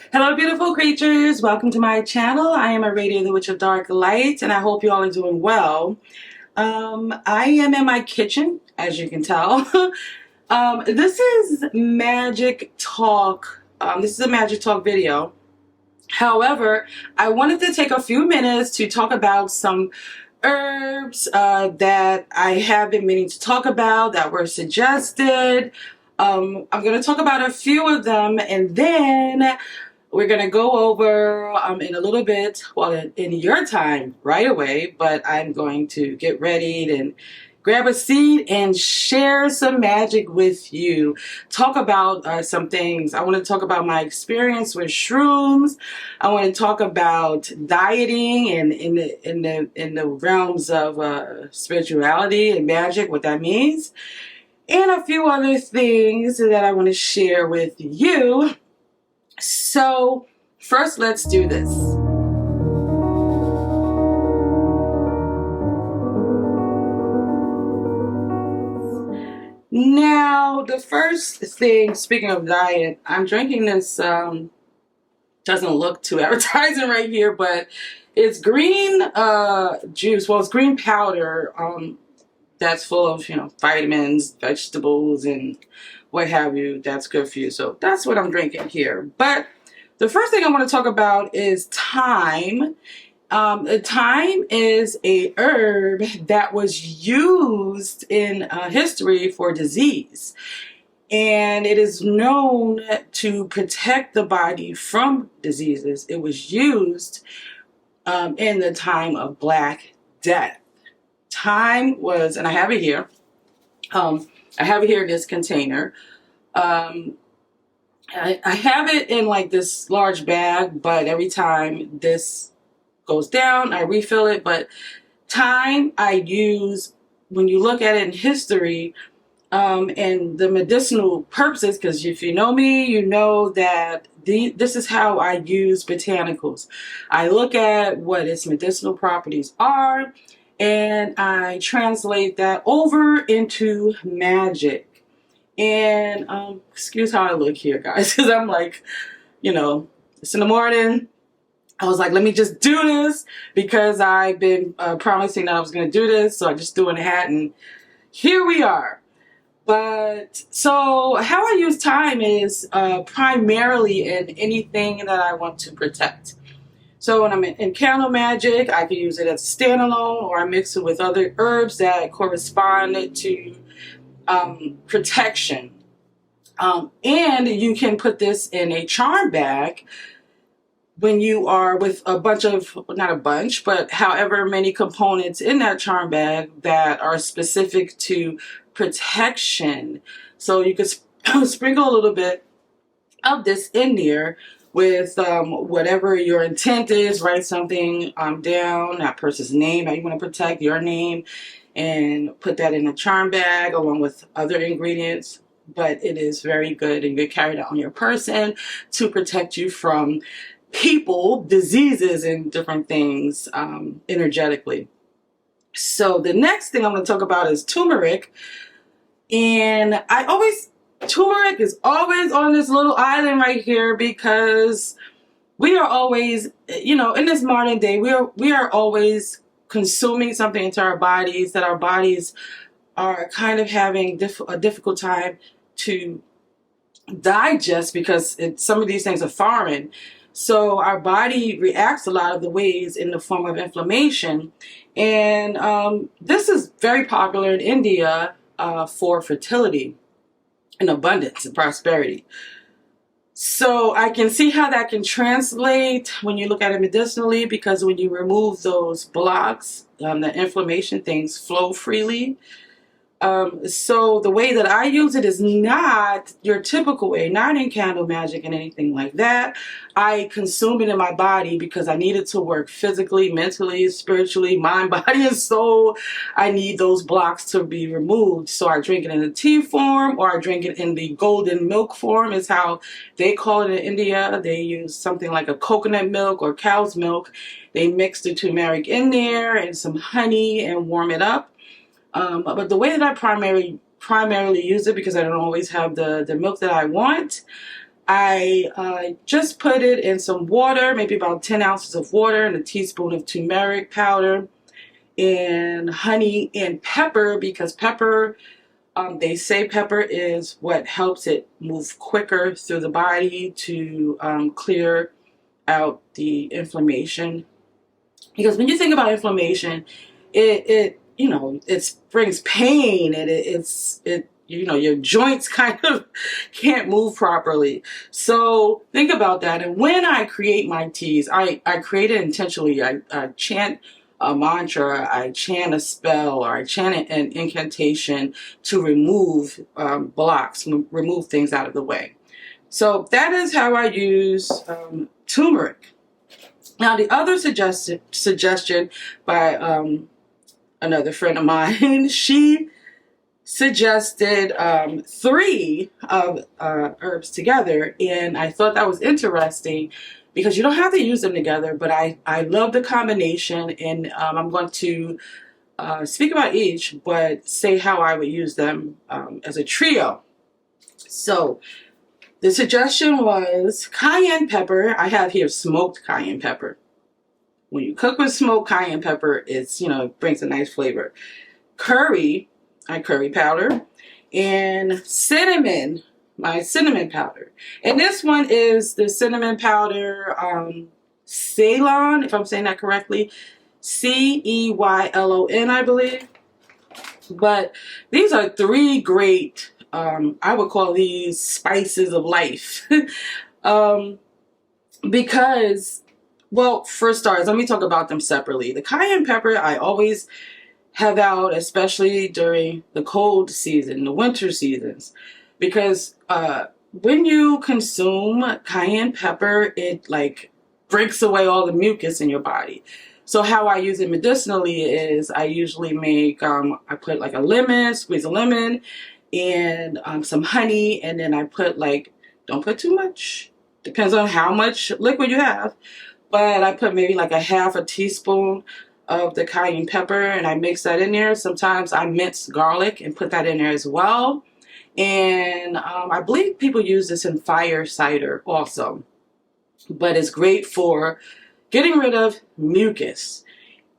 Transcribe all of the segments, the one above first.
Hello, beautiful creatures. Welcome to my channel. I am a Radiant the Witch of Dark Light, and I hope you all are doing well. I am in my kitchen, as you can tell. This is Magic Talk. This is a Magic Talk video. However, I wanted to take a few minutes to talk about some herbs that I have been meaning to talk about that were suggested. I'm going to talk about a few of them, and then we're going to go over in a little bit, well, in your time right away, but I'm going to get ready and grab a seat and share some magic with you. Talk about some things. I want to talk about my experience with shrooms. I want to talk about dieting and in the realms of spirituality and magic, what that means, and a few other things that I want to share with you. So first, let's do this. Now, the first thing, speaking of diet, I'm drinking this, doesn't look too appetizing right here, but it's green juice. Well, it's green powder that's full of, vitamins, vegetables, and what have you. That's good for you. So that's what I'm drinking here. But the first thing I want to talk about is thyme. Thyme is a herb that was used in history for disease. And it is known to protect the body from diseases. It was used in the time of Black Death. Thyme was, and I have it here. I have it here in this container. I have it in like this large bag, but every time this goes down, I refill it. But thyme I use, when you look at it in history, and the medicinal purposes, because if you know me, you know that this is how I use botanicals. I look at what its medicinal properties are, and I translate that over into magic. And excuse how I look here, guys, because I'm like, it's in the morning. I was like, let me just do this because I've been promising that I was going to do this. So I just threw in a hat, and here we are. But so how I use thyme is primarily in anything that I want to protect. So when I'm in candle magic, I can use it as a standalone, or I mix it with other herbs that correspond to protection. And you can put this in a charm bag when you are with a bunch of, not a bunch, but however many components in that charm bag that are specific to protection. So you could sprinkle a little bit of this in there with whatever your intent is. Write something down, that person's name that you want to protect, your name, and put that in a charm bag along with other ingredients. But it is very good, and you can carry that on your person to protect you from people, diseases, and different things energetically. So the next thing I'm going to talk about is turmeric. And turmeric is always on this little island right here because we are always, in this modern day, we are always consuming something into our bodies that our bodies are kind of having a difficult time to digest because some of these things are foreign. So our body reacts a lot of the ways in the form of inflammation. And this is very popular in India for fertility and abundance and prosperity. So I can see how that can translate when you look at it medicinally, because when you remove those blocks, the inflammation, things flow freely. So the way that I use it is not your typical way, not in candle magic and anything like that. I consume it in my body because I need it to work physically, mentally, spiritually, mind, body, and soul. I need those blocks to be removed. So I drink it in the tea form, or I drink it in the golden milk form, is how they call it in India. They use something like a coconut milk or cow's milk. They mix the turmeric in there and some honey and warm it up. But the way that I primarily use it, because I don't always have the milk that I want, I just put it in some water, maybe about 10 ounces of water, and a teaspoon of turmeric powder, and honey and pepper, because pepper, they say pepper is what helps it move quicker through the body to clear out the inflammation. Because when you think about inflammation, it you know, it brings pain, and it you know, your joints kind of can't move properly. So think about that. And when I create my teas, I create it intentionally. I chant a mantra, I chant a spell, or I chant an incantation to remove blocks, remove things out of the way. So that is how I use turmeric. Now, the other suggestion by another friend of mine, she suggested 3 of herbs together, and I thought that was interesting because you don't have to use them together, but I love the combination, and I'm going to speak about each, but say how I would use them as a trio. So the suggestion was cayenne pepper. I have here smoked cayenne pepper. When you cook with smoked cayenne pepper, it's, you know, it brings a nice flavor. Curry powder, and cinnamon, my cinnamon powder. And this one is the cinnamon powder Ceylon, if I'm saying that correctly. Ceylon, I believe. But these are 3 great, I would call these spices of life. Because, well, for starters, let me talk about them separately. The cayenne pepper, I always have out, especially during the cold season, the winter seasons, because when you consume cayenne pepper, it like breaks away all the mucus in your body. So how I use it medicinally is I usually make, I put like a lemon, squeeze a lemon, and some honey, and then I put like, don't put too much, depends on how much liquid you have, but I put maybe like a half a teaspoon of the cayenne pepper, and I mix that in there. Sometimes I mince garlic and put that in there as well. And I believe people use this in fire cider also, but it's great for getting rid of mucus.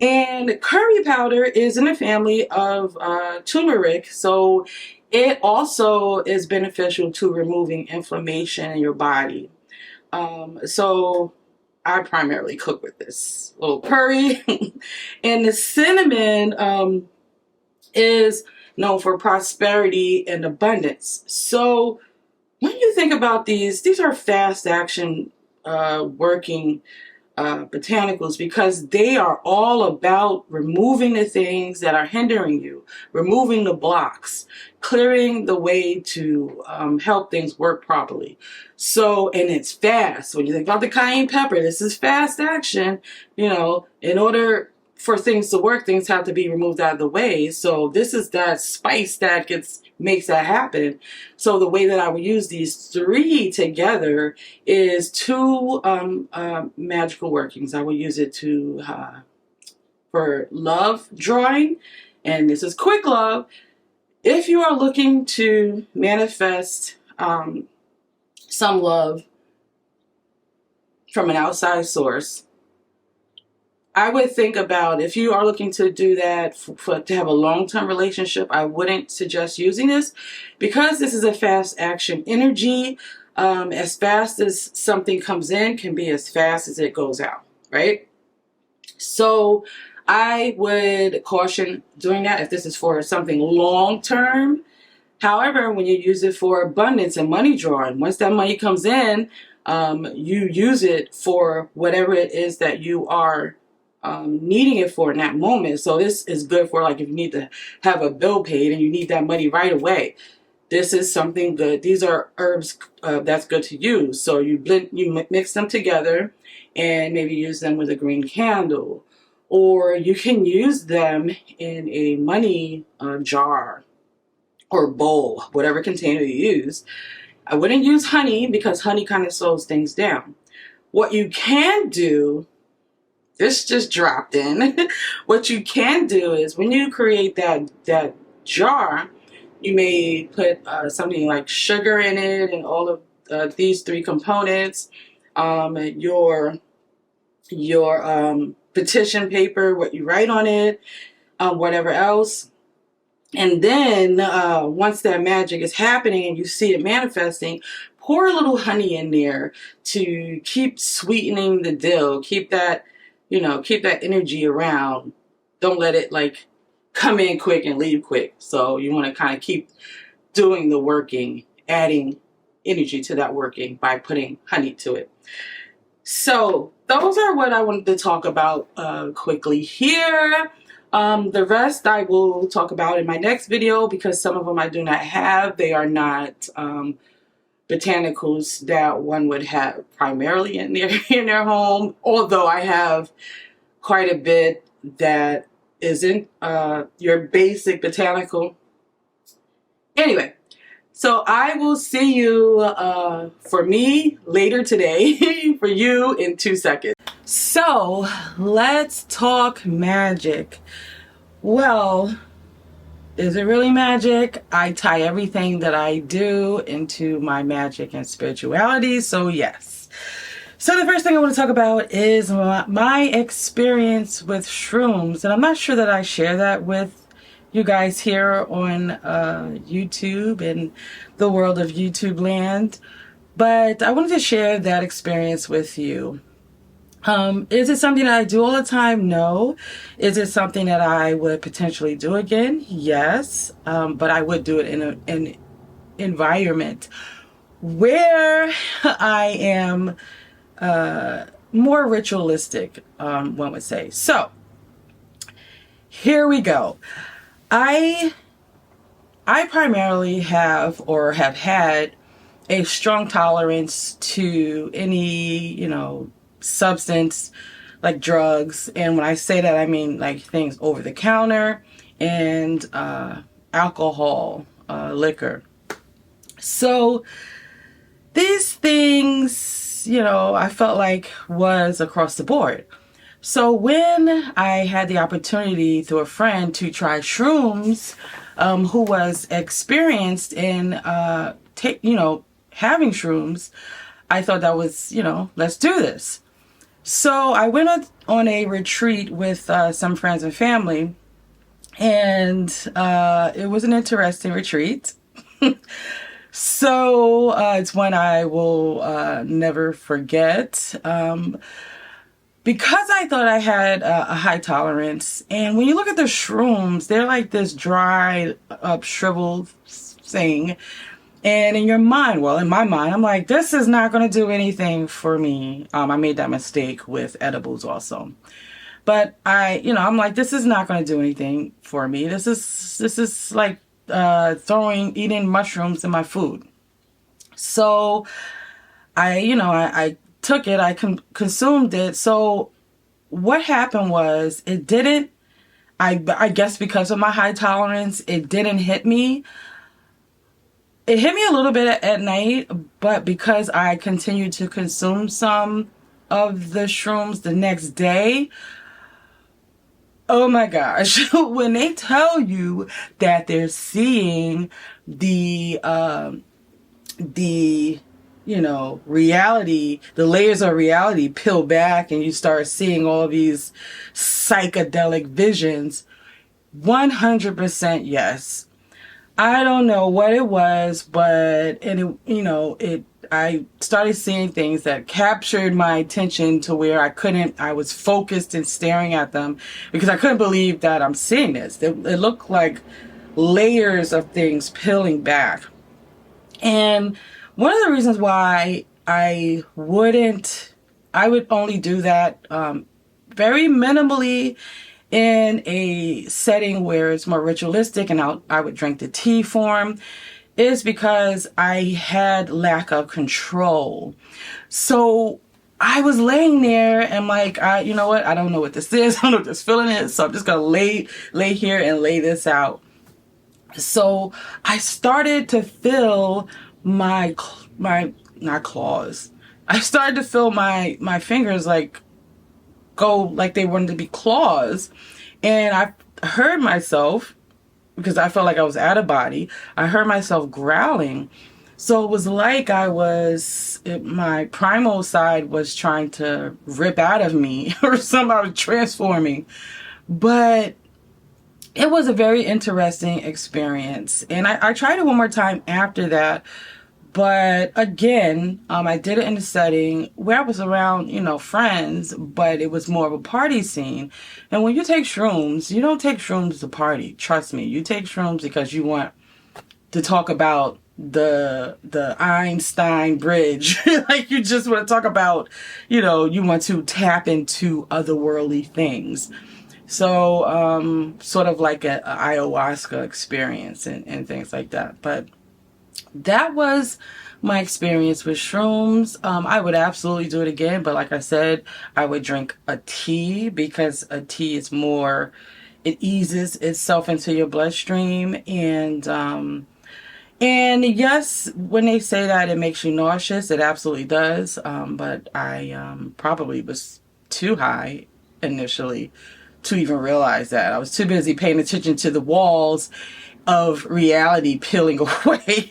And curry powder is in the family of turmeric, so it also is beneficial to removing inflammation in your body. So I primarily cook with this little curry. And the cinnamon is known for prosperity and abundance. So when you think about these are fast action working botanicals, because they are all about removing the things that are hindering you, removing the blocks, clearing the way to help things work properly. So, and it's fast. When you think about the cayenne pepper, this is fast action. You know, in order for things to work, things have to be removed out of the way. So this is that spice that makes that happen. So the way that I would use these 3 together is 2 magical workings. I would use it for love drawing, and this is quick love. If you are looking to manifest some love from an outside source, I would think about, if you are looking to do that to have a long-term relationship, I wouldn't suggest using this, because this is a fast action energy. As fast as something comes in can be as fast as it goes out, right? So I would caution doing that if this is for something long-term. However, when you use it for abundance and money drawing, once that money comes in, you use it for whatever it is that you are needing it for in that moment. So this is good for, like, if you need to have a bill paid and you need that money right away. This is something good. These are herbs that's good to use. So you mix them together and maybe use them with a green candle, or you can use them in a money jar or bowl, whatever container you use. I wouldn't use honey, because honey kind of slows things down. What you can do, this just dropped in. What you can do is, when you create that jar, you may put something like sugar in it, and all of these three components, your petition paper, what you write on it, whatever else. And then once that magic is happening and you see it manifesting, pour a little honey in there to keep sweetening the deal. Keep that, keep that energy around. Don't let it like come in quick and leave quick. So you want to kind of keep doing the working, adding energy to that working by putting honey to it. So those are what I wanted to talk about quickly here. The rest I will talk about in my next video, because some of them I do not have. They are not botanicals that one would have primarily in their home, although I have quite a bit that isn't your basic botanical. Anyway, so I will see you for me later today, for you in 2 seconds. So let's talk magic. Well, is it really magic? I tie everything that I do into my magic and spirituality, so yes. So the first thing I want to talk about is my experience with shrooms, and I'm not sure that I share that with you guys here on YouTube and the world of YouTube land, but I wanted to share that experience with you. Is it something that I do all the time? No. Is it something that I would potentially do again? Yes. But I would do it in an environment where I am more ritualistic, one would say. So here we go. I primarily have had a strong tolerance to any, substance like drugs. And when I say that, I mean like things over the counter and alcohol, liquor. So these things, I felt like was across the board. So when I had the opportunity through a friend to try shrooms, who was experienced in, having shrooms, I thought that was, let's do this. So I went on a retreat with some friends and family, and it was an interesting retreat. So it's one I will never forget. Because I thought I had a high tolerance, and when you look at the shrooms, they're like this dry up, shriveled thing. And in your mind, well, in my mind, I'm like, this is not going to do anything for me. I made that mistake with edibles also. But I'm like, this is not going to do anything for me. This is like eating mushrooms in my food. So I took it, I consumed it. So what happened was I guess because of my high tolerance, it didn't hit me. It hit me a little bit at night, but because I continued to consume some of the shrooms the next day, oh my gosh, when they tell you that they're seeing the reality, the layers of reality peel back and you start seeing all these psychedelic visions, 100% yes. I don't know what it was, but I started seeing things that captured my attention to where I was focused and staring at them because I couldn't believe that I'm seeing this. It looked like layers of things peeling back. And one of the reasons why I would only do that very minimally in a setting where it's more ritualistic and I would drink the tea form is because I had lack of control. So I was laying there and like, you know what? I don't know what this is. I don't know what this feeling is. So I'm just going to lay here and lay this out. So I started to feel my not claws. I started to feel my fingers like go like they wanted to be claws. And I heard myself, because I felt like I was out of body, I heard myself growling. So it was like my primal side was trying to rip out of me or somehow transforming. But it was a very interesting experience. And I tried it one more time after that. But again, I did it in a setting where I was around, friends, but it was more of a party scene. And when you take shrooms, you don't take shrooms to party. Trust me. You take shrooms because you want to talk about the Einstein bridge. Like you just want to talk about, you want to tap into otherworldly things. So, sort of like a ayahuasca experience and things like that. But that was my experience with shrooms. I would absolutely do it again, but like I said, I would drink a tea because a tea is more, it eases itself into your bloodstream. And yes, when they say that it makes you nauseous, it absolutely does. But I probably was too high initially to even realize that. I was too busy paying attention to the walls of reality peeling away.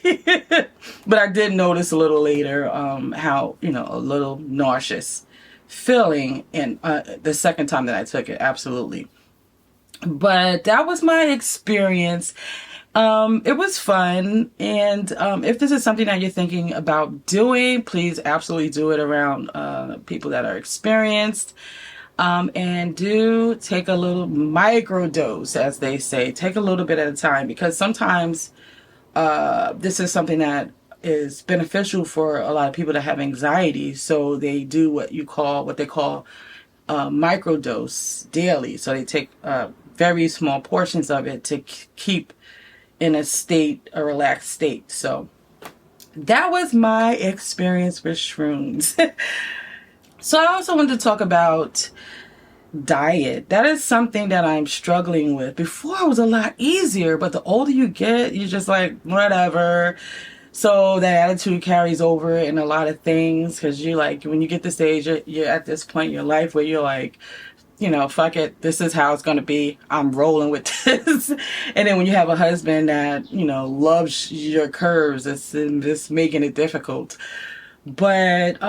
But I did notice a little later how, a little nauseous feeling and the second time that I took it, absolutely. But that was my experience. It was fun, and if this is something that you're thinking about doing, please absolutely do it around people that are experienced. And do take a little micro dose, as they say. Take a little bit at a time, because sometimes this is something that is beneficial for a lot of people that have anxiety. So they do what they call micro dose daily. So they take very small portions of it to keep in a relaxed state. So that was my experience with shrooms. So I also wanted to talk about diet. That is something that I'm struggling with. Before it was a lot easier, but the older you get, you're just like, whatever. So that attitude carries over in a lot of things, because you like, when you get this age, you're at this point in your life where you're like, fuck it, this is how it's going to be. I'm rolling with this. And then when you have a husband that, loves your curves, it's just making it difficult. But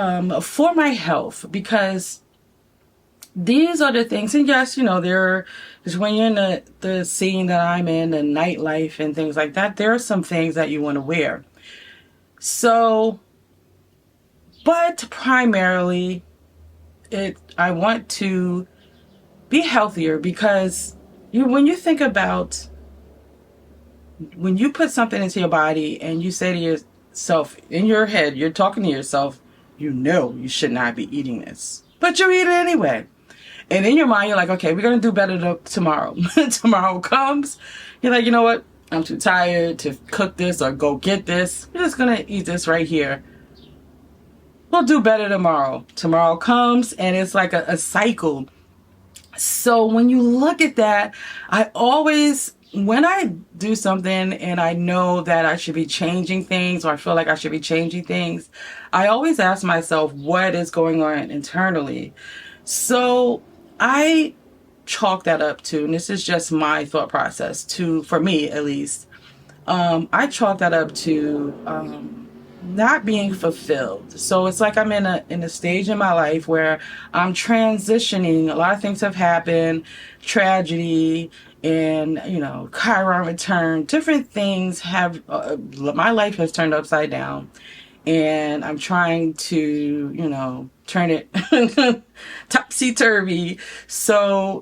for my health, because these are the things, and yes, because when you're in the scene that I'm in, the nightlife and things like that, there are some things that you want to wear. So, but primarily, I want to be healthier, because when you think about, when you put something into your body and you say to yourself, in your head, you're talking to yourself, you should not be eating this, but you eat it anyway. And in your mind, you're like, okay, we're going to do better tomorrow. Tomorrow comes, you're like, you know what? I'm too tired to cook this or go get this. We're just going to eat this right here. We'll do better tomorrow. Tomorrow comes, and it's like a cycle. So when you look at that, I always, when I do something and I know that I should be changing things, or I feel like I should be changing things, I always ask myself what is going on internally. So I chalk that up to, and this is just my thought process, for me at least, I chalk that up to not being fulfilled. So it's like I'm in a stage in my life where I'm transitioning. A lot of things have happened, tragedy, and Chiron return. Different things have my life has turned upside down, and I'm trying to turn it topsy-turvy,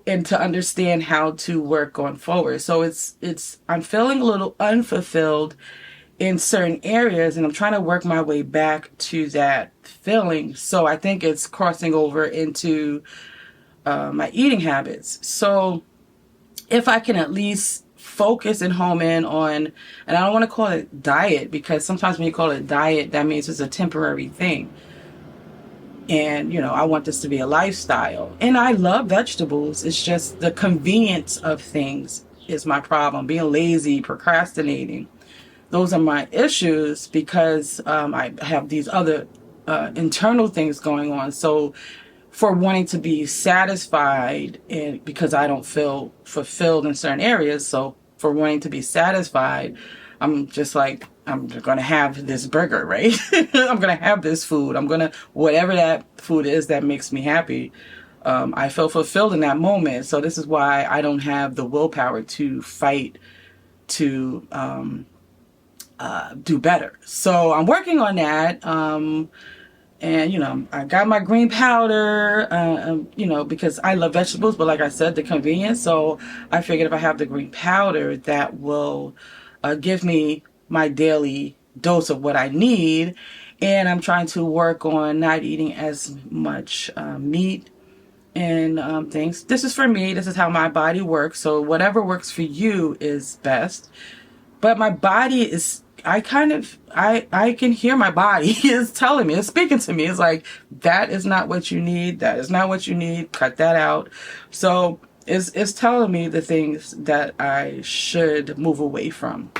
and to understand how to work going forward. So I'm feeling a little unfulfilled in certain areas, and I'm trying to work my way back to that feeling. So I think it's crossing over into my eating habits. So if I can at least focus and home in on, and I don't want to call it diet, because sometimes when you call it diet, that means it's a temporary thing. And, I want this to be a lifestyle. And I love vegetables. It's just the convenience of things is my problem. Being lazy, procrastinating. Those are my issues, because I have these other internal things going on. So for wanting to be satisfied, and because I don't feel fulfilled in certain areas, so for wanting to be satisfied, I'm just like, I'm going to have this burger, right? I'm going to have this food. I'm going to, whatever that food is that makes me happy. I feel fulfilled in that moment. So this is why I don't have the willpower to fight to do better. So I'm working on that. And, you know, I got my green powder, you know, because I love vegetables, but like I said, the convenience. So I figured if I have the green powder, that will give me my daily dose of what I need. And I'm trying to work on not eating as much meat and things. This is for me. This is how my body works. So whatever works for you is best. But my body is, I can hear my body is telling me, it's speaking to me. It's like, that is not what you need. That is not what you need. Cut that out. So it's telling me the things that I should move away from.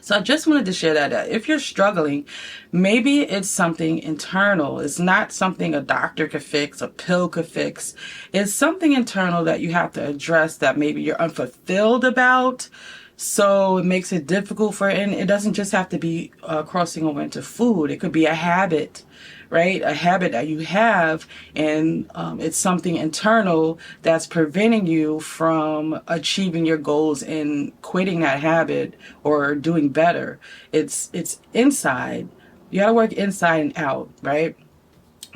So I just wanted to share that. If you're struggling, maybe it's something internal. It's not something a doctor could fix, a pill could fix. It's something internal that you have to address that maybe you're unfulfilled about. So it makes it difficult and it doesn't just have to be crossing over into food. It could be a habit, right? A habit that you have, and it's something internal that's preventing you from achieving your goals and quitting that habit or doing better. It's inside. You got to work inside and out, right?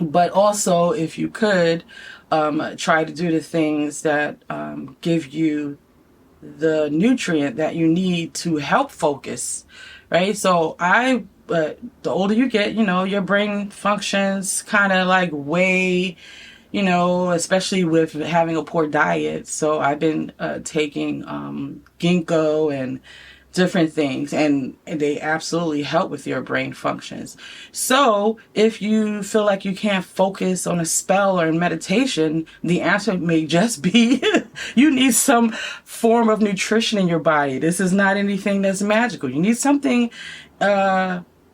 But also, if you could, try to do the things that give you the nutrient that you need to help focus, right? So the older you get, you know, your brain functions kind of like way, you know, especially with having a poor diet. So I've been taking ginkgo and different things, and they absolutely help with your brain functions. So if you feel like you can't focus on a spell or in meditation, the answer may just be you need some form of nutrition in your body. This is not anything that's magical. You need something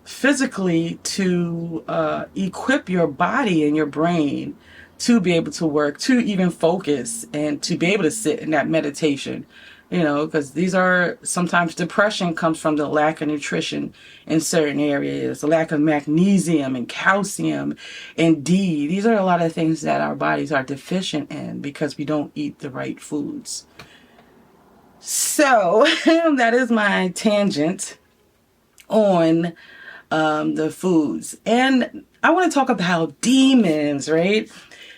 physically to equip your body and your brain to be able to work, to even focus, and to be able to sit in that meditation. You know, because these are sometimes depression comes from the lack of nutrition in certain areas, the lack of magnesium and calcium and D. These are a lot of things that our bodies are deficient in because we don't eat the right foods. So that is my tangent on the foods. And I want to talk about demons, right?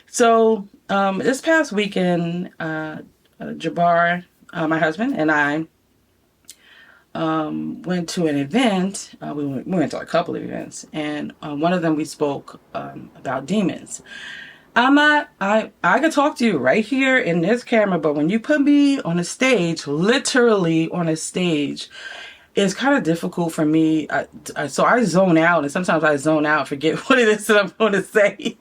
So this past weekend, Jabbar, my husband, and I went to an event. We went to a couple of events, and one of them we spoke about demons. I could talk to you right here in this camera, but when you put me on a stage, literally on a stage, it's kind of difficult for me. So I zone out, and sometimes I zone out, forget what it is that I'm going to say.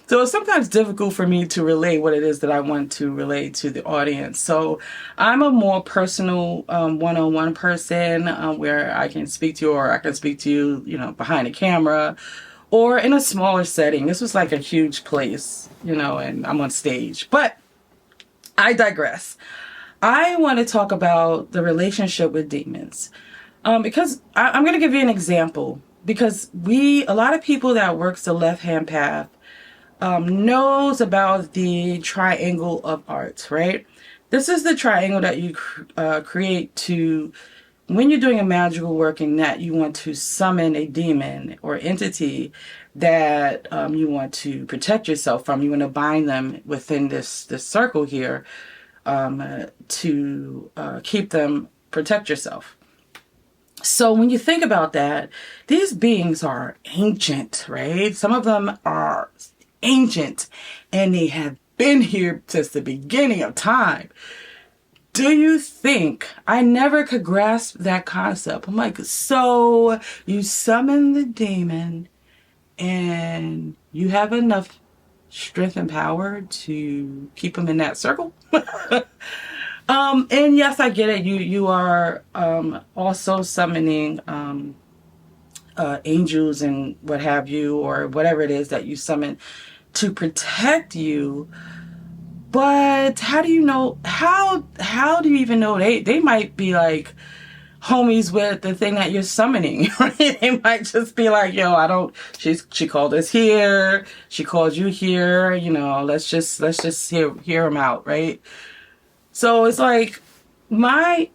So it's sometimes difficult for me to relay what it is that I want to relay to the audience. So I'm a more personal one-on-one person where I can speak to you, or I can speak to you, you know, behind a camera or in a smaller setting. This was like a huge place, you know, and I'm on stage. But I digress. I want to talk about the relationship with demons because I'm going to give you an example, because a lot of people that works the left-hand path knows about the triangle of arts, right? This is the triangle that you create to, when you're doing a magical working, that you want to summon a demon or entity that you want to protect yourself from. You want to bind them within this circle here to keep them, protect yourself. So when you think about that, these beings are ancient, right? Some of them are ancient, and they have been here since the beginning of time. Do you think, I never could grasp that concept. I'm like, so you summon the demon and you have enough strength and power to keep him in that circle? And yes, I get it. You are also summoning angels and what have you, or whatever it is that you summon to protect you. But how do you know? How do you even know they might be like homies with the thing that you're summoning, right? They might just be like, yo, she called us here, she called you here, let's just hear them out, right? So it's like my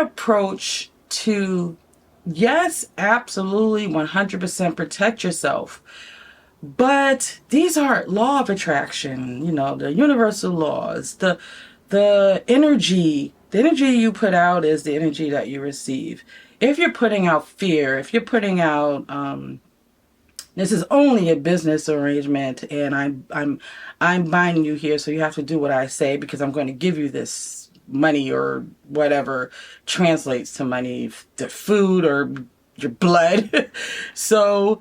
approach to, yes, absolutely 100% protect yourself. But these are law of attraction, the universal laws, the energy you put out is the energy that you receive. If you're putting out fear, if you're putting out, this is only a business arrangement, and I'm buying you here, so you have to do what I say because I'm going to give you this money or whatever translates to money, the food or your blood. So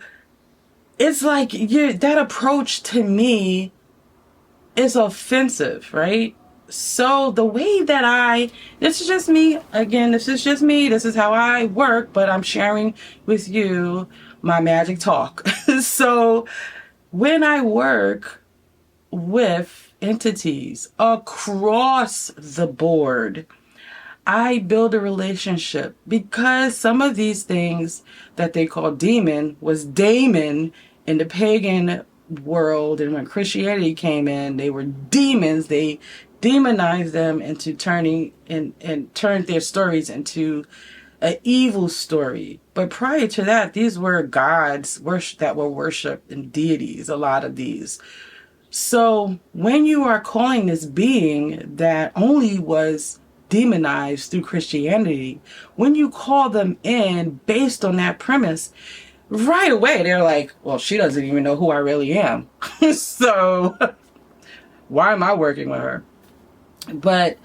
it's like that approach to me is offensive, right? So the way that this is just me, again, this is just me, this is how I work, but I'm sharing with you my magic talk. So when I work with entities across the board, I build a relationship, because some of these things that they call demon was daemon in the pagan world, and when Christianity came in, they were demons. They demonized them into turning and turned their stories into an evil story. But prior to that, these were gods that were worshipped, and deities, a lot of these. So when you are calling this being that only was demonized through Christianity, when you call them in based on that premise, right away they're like, well, she doesn't even know who I really am. So why am I working with her? But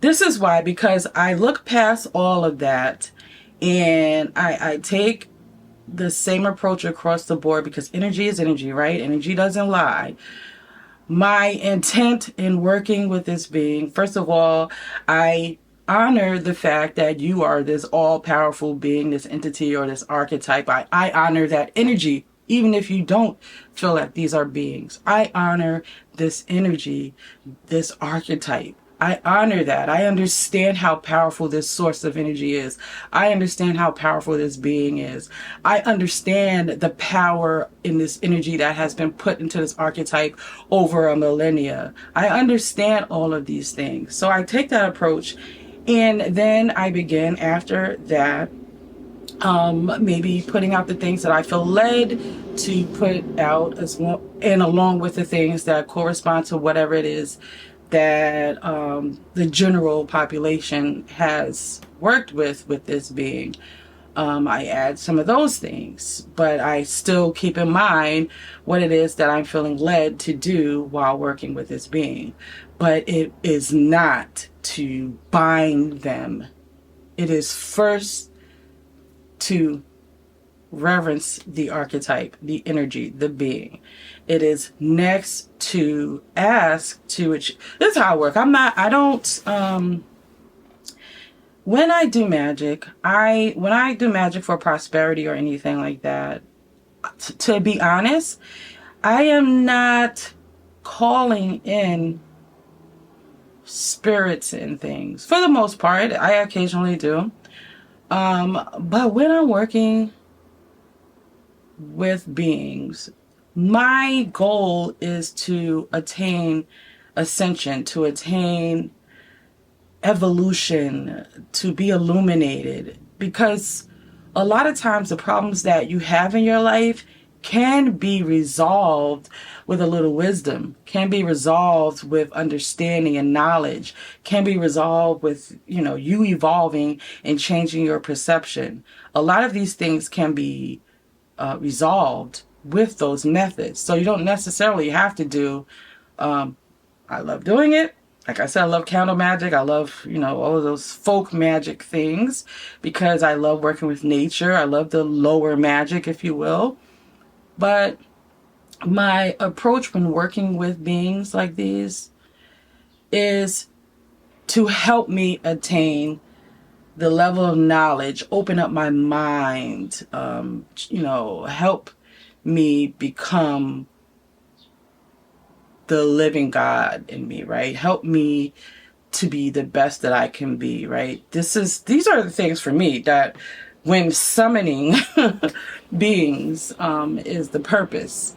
this is why, because I look past all of that, and I take the same approach across the board, because energy is energy, right? Energy doesn't lie. My intent in working with this being, first of all, I honor the fact that you are this all-powerful being, this entity or this archetype. I honor that energy, even if you don't feel that these are beings. I honor this energy, this archetype. I honor that. I understand how powerful this source of energy is. I understand how powerful this being is. I understand the power in this energy that has been put into this archetype over a millennia. I understand all of these things. So I take that approach, and then I begin after that, maybe putting out the things that I feel led to put out, as well, and along with the things that correspond to whatever it is that the general population has worked with this being. I add some of those things, but I still keep in mind what it is that I'm feeling led to do while working with this being. But it is not to bind them. It is first to reverence the archetype, the energy, the being. It is next to ask to, this is how I work. When I do magic, when I do magic for prosperity or anything like that, to be honest, I am not calling in spirits and things. For the most part, I occasionally do. But when I'm working with beings, my goal is to attain ascension, to attain evolution, to be illuminated. Because a lot of times the problems that you have in your life can be resolved with a little wisdom, can be resolved with understanding and knowledge, can be resolved with, you evolving and changing your perception. A lot of these things can be resolved with those methods. So you don't necessarily have to do, I love doing it. Like I said, I love candle magic. I love, all of those folk magic things, because I love working with nature. I love the lower magic, if you will. But my approach when working with beings like these is to help me attain the level of knowledge, open up my mind, help me become the living God in me, right? Help me to be the best that I can be, right? These are the things for me that when summoning beings is the purpose.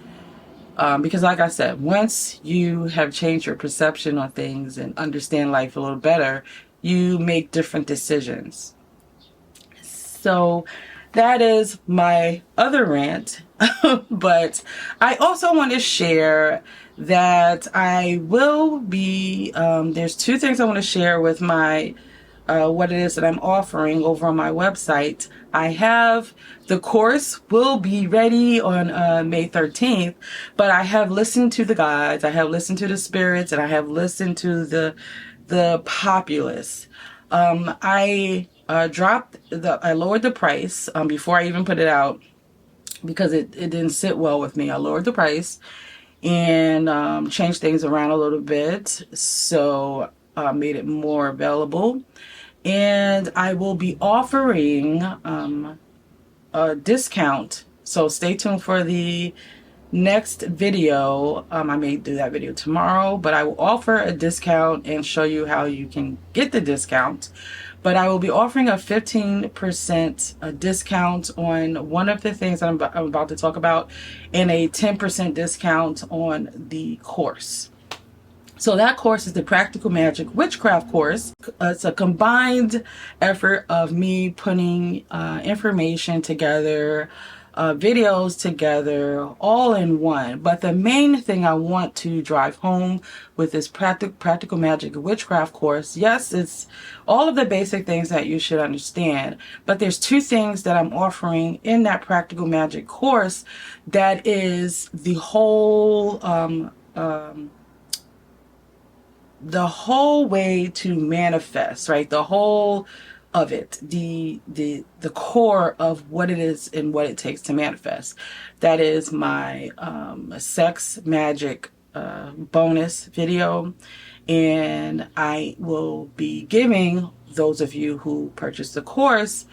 Because like I said, once you have changed your perception on things and understand life a little better, you make different decisions. So that is my other rant. But I also want to share that I will be, there's two things I want to share with my, what it is that I'm offering over on my website. I have, the course will be ready on May 13th, but I have listened to the guides, I have listened to the spirits, and I have listened to the populace. I I lowered the price before I even put it out because it didn't sit well with me. I lowered the price and changed things around a little bit, so made it more available. And I will be offering a discount. So stay tuned for the next video. I may do that video tomorrow, but I will offer a discount and show you how you can get the discount. But I will be offering a 15% discount on one of the things I'm about to talk about, and a 10% discount on the course. So that course is the Practical Magic Witchcraft course. It's a combined effort of me putting information together, videos together, all in one. But the main thing I want to drive home with this Practical Magic Witchcraft course, yes, it's all of the basic things that you should understand, but there's two things that I'm offering in that Practical Magic course that is the whole way to manifest, right? The whole of it, the core of what it is and what it takes to manifest. That is my sex magic bonus video, and I will be giving those of you who purchase the course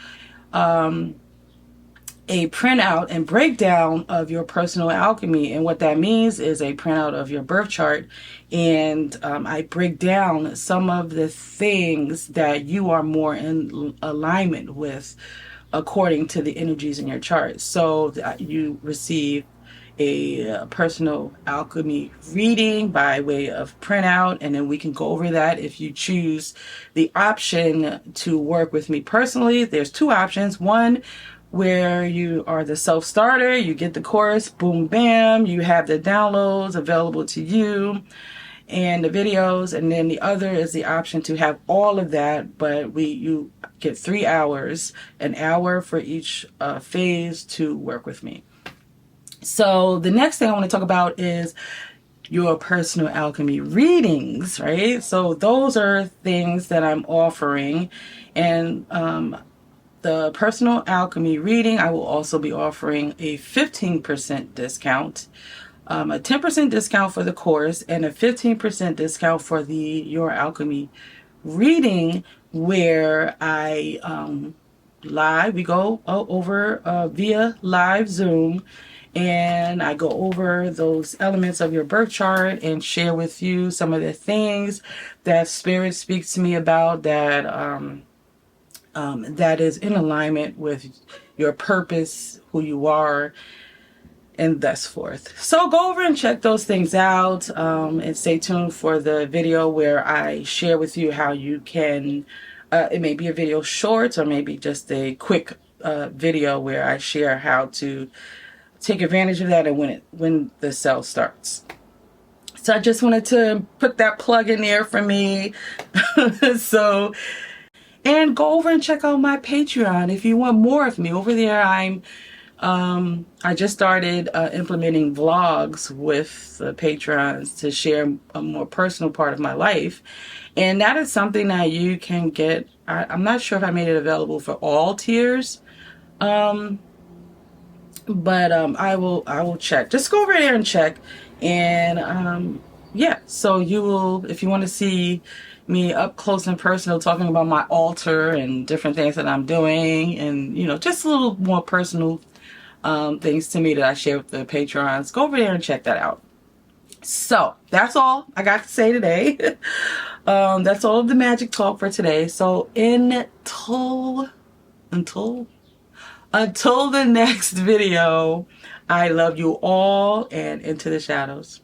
a printout and breakdown of your personal alchemy. And what that means is a printout of your birth chart. And I break down some of the things that you are more in alignment with according to the energies in your chart. So that you receive a personal alchemy reading by way of printout, and then we can go over that. If you choose the option to work with me personally, there's two options. One, where you are the self-starter, you get the course, boom, bam, you have the downloads available to you and the videos. And then the other is the option to have all of that, but you get 3 hours, an hour for each phase to work with me. So the next thing I want to talk about is your personal alchemy readings, right? So those are things that I'm offering. And the personal alchemy reading, I will also be offering a 15% discount, a 10% discount for the course, and a 15% discount for the Your Alchemy reading, where I we go over via live Zoom, and I go over those elements of your birth chart and share with you some of the things that Spirit speaks to me about that is in alignment with your purpose, who you are, and thus forth. So go over and check those things out, and stay tuned for the video where I share with you how you can, it may be a video short or maybe just a quick video where I share how to take advantage of that and when the sale starts. So I just wanted to put that plug in there for me. So, and go over and check out my Patreon if you want more of me. Over there, I just started implementing vlogs with the patrons to share a more personal part of my life. And that is something that you can get. I'm not sure if I made it available for all tiers. But I will check. Just go over there and check. And yeah, so you will, if you want to see me up close and personal talking about my altar and different things that I'm doing, and just a little more personal things to me that I share with the patrons, go over there and check that out. So that's all I got to say today. That's all of the magic talk for today. So until the next video, I love you all, and into the shadows.